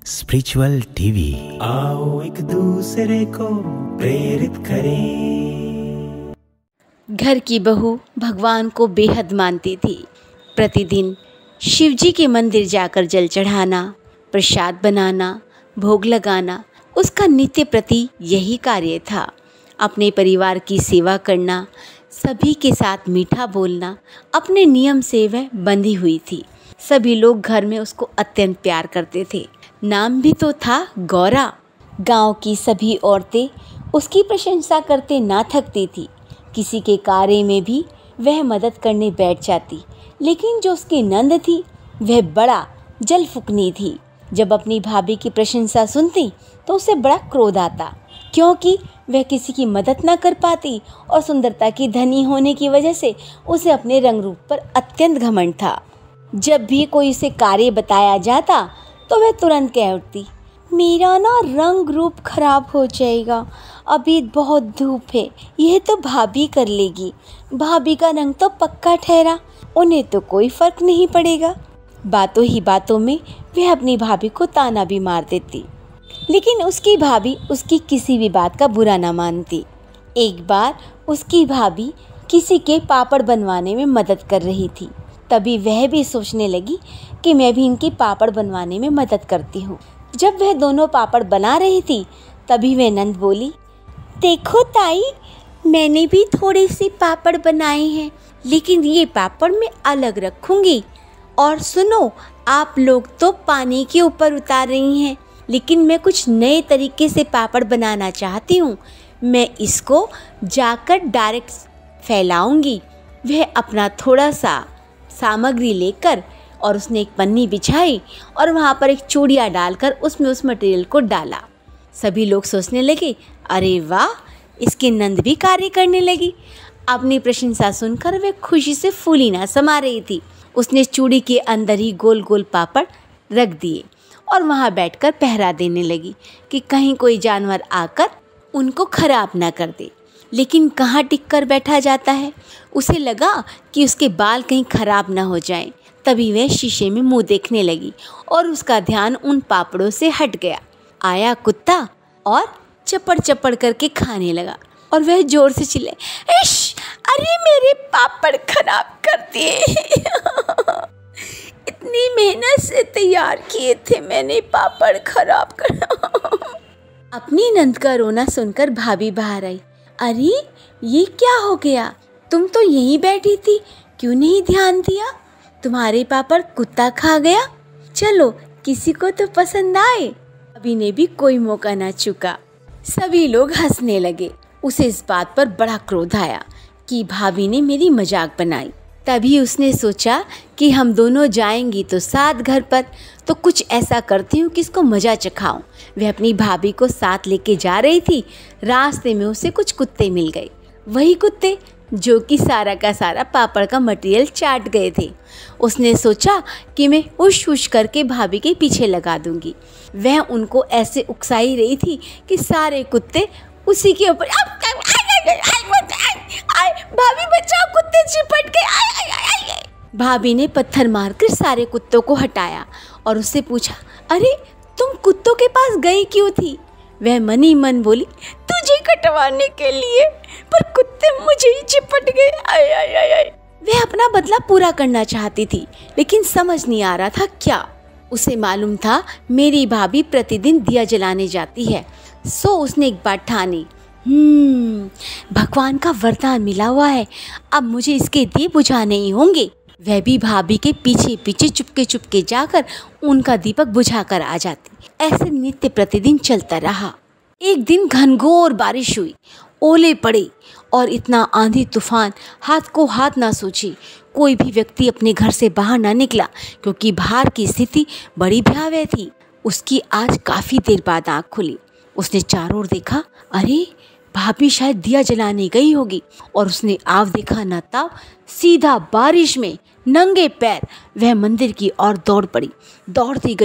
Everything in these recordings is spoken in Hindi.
Spiritual TV. आओ एक दूसरे को प्रेरित करें। घर की बहू भगवान को बेहद मानती थी। प्रतिदिन शिवजी के मंदिर जाकर जल चढ़ाना, प्रसाद बनाना, भोग लगाना उसका नित्य प्रति यही कार्य था। अपने परिवार की सेवा करना, सभी के साथ मीठा बोलना अपने नियम से वह बंधी हुई थी। सभी लोग घर में उसको अत्यंत प्यार करते थे। नाम भी तो था गौरा। गांव की सभी औरतें उसकी प्रशंसा करते ना थकती थी। किसी के कार्य में भी वह मदद करने बैठ जाती। लेकिन जो उसकी नंद थी वह बड़ा जल फूकनी थी। जब अपनी भाभी की प्रशंसा सुनती तो उसे बड़ा क्रोध आता, क्योंकि वह किसी की मदद ना कर पाती और सुंदरता की धनी होने की वजह से उसे अपने रंग रूप पर अत्यंत घमंड था। जब भी कोई उसे कार्य बताया जाता तो वह तुरंत कह उठती, मेरा ना रंग रूप खराब हो जाएगा, अभी बहुत धूप है, यह तो भाभी कर लेगी। भाभी का रंग तो पक्का ठहरा, उन्हें तो कोई फर्क नहीं पड़ेगा। बातों ही बातों में वह अपनी भाभी को ताना भी मार देती, लेकिन उसकी भाभी उसकी किसी भी बात का बुरा ना मानती। एक बार उसकी भाभी किसी के पापड़ बनवाने में मदद कर रही थी। तभी वह भी सोचने लगी कि मैं भी इनकी पापड़ बनवाने में मदद करती हूँ। जब वह दोनों पापड़ बना रही थी तभी वह नंद बोली, देखो ताई, मैंने भी थोड़े से पापड़ बनाए हैं, लेकिन ये पापड़ मैं अलग रखूँगी। और सुनो, आप लोग तो पानी के ऊपर उतार रही हैं, लेकिन मैं कुछ नए तरीके से पापड़ बनाना चाहती हूँ। मैं इसको जाकर डायरेक्ट फैलाऊंगी। वह अपना थोड़ा सा सामग्री लेकर और उसने एक पन्नी बिछाई और वहाँ पर एक चूड़िया डालकर उसमें उस मटेरियल को डाला। सभी लोग सोचने लगे, अरे वाह, इसकी नंद भी कार्य करने लगी। अपनी प्रशंसा सुनकर वह खुशी से फूली ना समा रही थी। उसने चूड़ी के अंदर ही गोल गोल पापड़ रख दिए और वहाँ बैठकर पहरा देने लगी कि कहीं कोई जानवर आकर उनको खराब ना कर दे। लेकिन कहाँ टिक कर बैठा जाता है। उसे लगा कि उसके बाल कहीं खराब ना हो जाएं। तभी वह शीशे में मुंह देखने लगी और उसका ध्यान उन पापड़ों से हट गया। आया कुत्ता और चपड़ चपड़ करके खाने लगा और वह जोर से चिल्लाई, इश, अरे मेरे पापड़ खराब कर दिए। इतनी मेहनत से तैयार किए थे मैंने, पापड़ खराब कर। अपनी नंद का रोना सुनकर भाभी बाहर आई। अरे ये क्या हो गया, तुम तो यहीं बैठी थी, क्यों नहीं ध्यान दिया? तुम्हारे पापड़ कुत्ता खा गया। चलो, किसी को तो पसंद आए। भाभी ने भी कोई मौका ना चुका। सभी लोग हंसने लगे। उसे इस बात पर बड़ा क्रोध आया कि भाभी ने मेरी मजाक बनाई। तभी उसने सोचा कि हम दोनों जाएंगी तो साथ घर पर, तो कुछ ऐसा करती हूँ कि इसको मज़ा चखाऊं। वह अपनी भाभी को साथ लेके जा रही थी। रास्ते में उसे कुछ कुत्ते मिल गए, वही कुत्ते जो कि सारा का सारा पापड़ का मटेरियल चाट गए थे। उसने सोचा कि मैं उश उश करके भाभी के पीछे लगा दूंगी। वह उनको ऐसे उकसाई रही थी कि सारे कुत्ते उसी के ऊपर, भाभी बचाओ, कुत्ते चिपट गए। भाभी ने पत्थर मारकर सारे कुत्तों को हटाया और उससे पूछा, अरे तुम कुत्तों के पास गई क्यों थी? वह मनी मन बोली, तुझे कटवाने के लिए, पर कुत्ते मुझे ही चिपट गए। आय आय आय आय। वह अपना बदला पूरा करना चाहती थी, लेकिन समझ नहीं आ रहा था क्या। उसे मालूम था मेरी भाभी प्रतिदिन दिया जलाने जाती है, सो उसने एक बात ठानी, भगवान का वरदान मिला हुआ है, अब मुझे इसके दिए बुझाने ही होंगे। वह भी भाभी के पीछे पीछे चुपके चुपके जाकर उनका दीपक बुझा कर आ जाती। ऐसे नित्य प्रतिदिन चलता रहा। एक दिन घनघोर बारिश हुई, ओले पड़े और इतना आंधी तूफान, हाथ को हाथ ना सूझी। कोई भी व्यक्ति अपने घर से बाहर ना निकला, क्योंकि बाहर की स्थिति बड़ी भयावह थी। उसकी आज काफ़ी देर बाद आँख खुली। उसने चारों ओर देखा, अरे भाभी शायद दिया जलाने गई होगी। और उसने आव देखा ना ताव, सीधा बारिश में नंगे पैर वह मंदिर की ओर दौड़ पड़ी। दौड़ती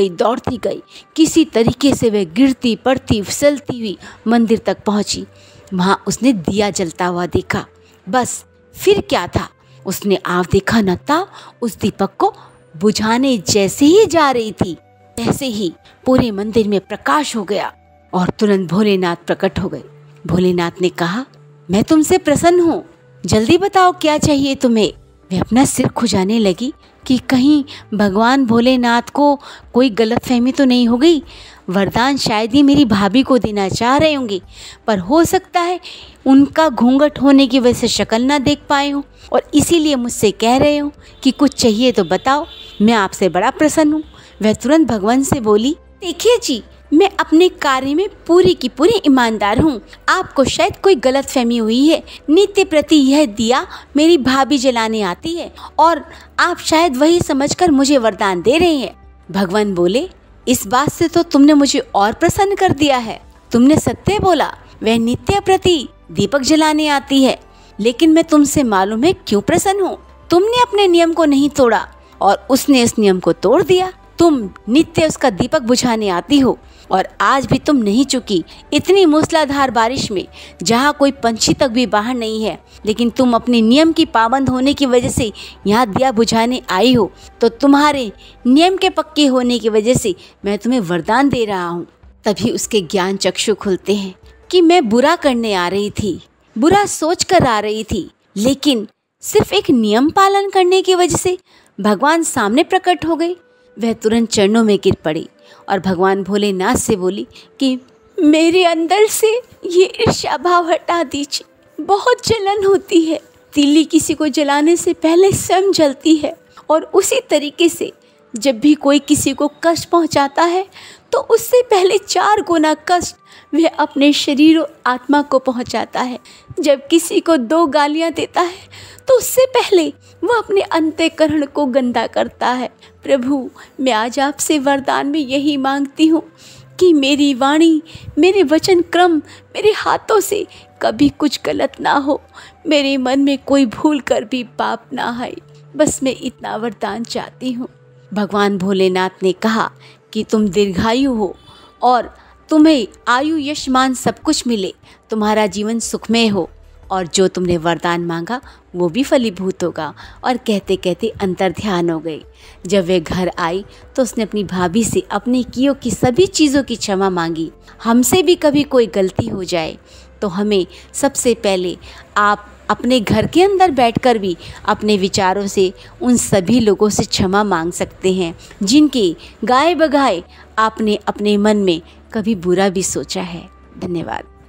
गई, किसी तरीके से वह गिरती पड़ती फिसलती हुई मंदिर तक पहुंची। वहाँ उसने दिया जलता हुआ देखा। बस फिर क्या था, उसने आव देखा न ताव, उस दीपक को बुझाने जैसे ही जा रही थी, ऐसे ही पूरे मंदिर में प्रकाश हो गया और तुरंत भोलेनाथ प्रकट हो गए। भोलेनाथ ने कहा, मैं तुमसे प्रसन्न हूँ, जल्दी बताओ क्या चाहिए तुम्हें। वे अपना सिर खुजाने लगी कि कहीं भगवान भोलेनाथ को कोई गलतफहमी तो नहीं हो गई। वरदान शायद ही मेरी भाभी को देना चाह रहे होंगे, पर हो सकता है उनका घूंघट होने की वजह से शक्ल ना देख पाए हो और इसीलिए मुझसे कह रहे हो कि कुछ चाहिए तो बताओ, मैं आपसे बड़ा प्रसन्न हूँ। वह तुरंत भगवान से बोली, देखिए जी, मैं अपने कार्य में पूरी की पूरी ईमानदार हूँ। आपको शायद कोई गलतफहमी हुई है। नित्य प्रति यह दिया मेरी भाभी जलाने आती है और आप शायद वही समझकर मुझे वरदान दे रहे हैं। भगवान बोले, इस बात से तो तुमने मुझे और प्रसन्न कर दिया है। तुमने सत्य बोला, वह नित्य प्रति दीपक जलाने आती है, लेकिन मैं तुमसे मालूम है क्यों प्रसन्न हूँ। तुमने अपने नियम को नहीं तोड़ा और उसने इस नियम को तोड़ दिया। तुम नित्य उसका दीपक बुझाने आती हो और आज भी तुम नहीं चुकी। इतनी मूसलाधार बारिश में जहाँ कोई पंछी तक भी बाहर नहीं है, लेकिन तुम अपने नियम की पाबंद होने की वजह से यहाँ दिया बुझाने आई हो, तो तुम्हारे नियम के पक्के होने की वजह से मैं तुम्हें वरदान दे रहा हूँ। तभी उसके ज्ञान चक्षु खुलते हैं कि मैं बुरा करने आ रही थी, बुरा सोच कर आ रही थी, लेकिन सिर्फ एक नियम पालन करने की वजह से भगवान सामने प्रकट हो गए। वह तुरंत चरणों में गिर पड़ी और भगवान भोलेनाथ से बोली कि मेरे अंदर से ये ईर्ष्या भाव हटा दीजिए। बहुत जलन होती है, तीली किसी को जलाने से पहले स्वयं जलती है और उसी तरीके से जब भी कोई किसी को कष्ट पहुंचाता है तो उससे पहले 4 गुना कष्ट वह अपने शरीर और आत्मा को पहुंचाता है। जब किसी को 2 गालियां देता है तो उससे पहले वह अपने अंतःकरण को गंदा करता है। प्रभु, मैं आज आपसे वरदान में यही मांगती हूँ कि मेरी वाणी, मेरे वचन क्रम, मेरे हाथों से कभी कुछ गलत ना हो, मेरे मन में कोई भूल कर भी पाप ना आए। बस मैं इतना वरदान चाहती हूँ। भगवान भोलेनाथ ने कहा कि तुम दीर्घायु हो और तुम्हें आयु यश मान सब कुछ मिले, तुम्हारा जीवन सुखमय हो और जो तुमने वरदान मांगा वो भी फलीभूत होगा। और कहते कहते अंतर ध्यान हो गई। जब वे घर आई तो उसने अपनी भाभी से अपने कियो की सभी चीज़ों की क्षमा मांगी। हमसे भी कभी कोई गलती हो जाए तो हमें सबसे पहले आप अपने घर के अंदर बैठकर भी अपने विचारों से उन सभी लोगों से क्षमा मांग सकते हैं जिनके गाए बगाए आपने अपने मन में कभी बुरा भी सोचा है। धन्यवाद।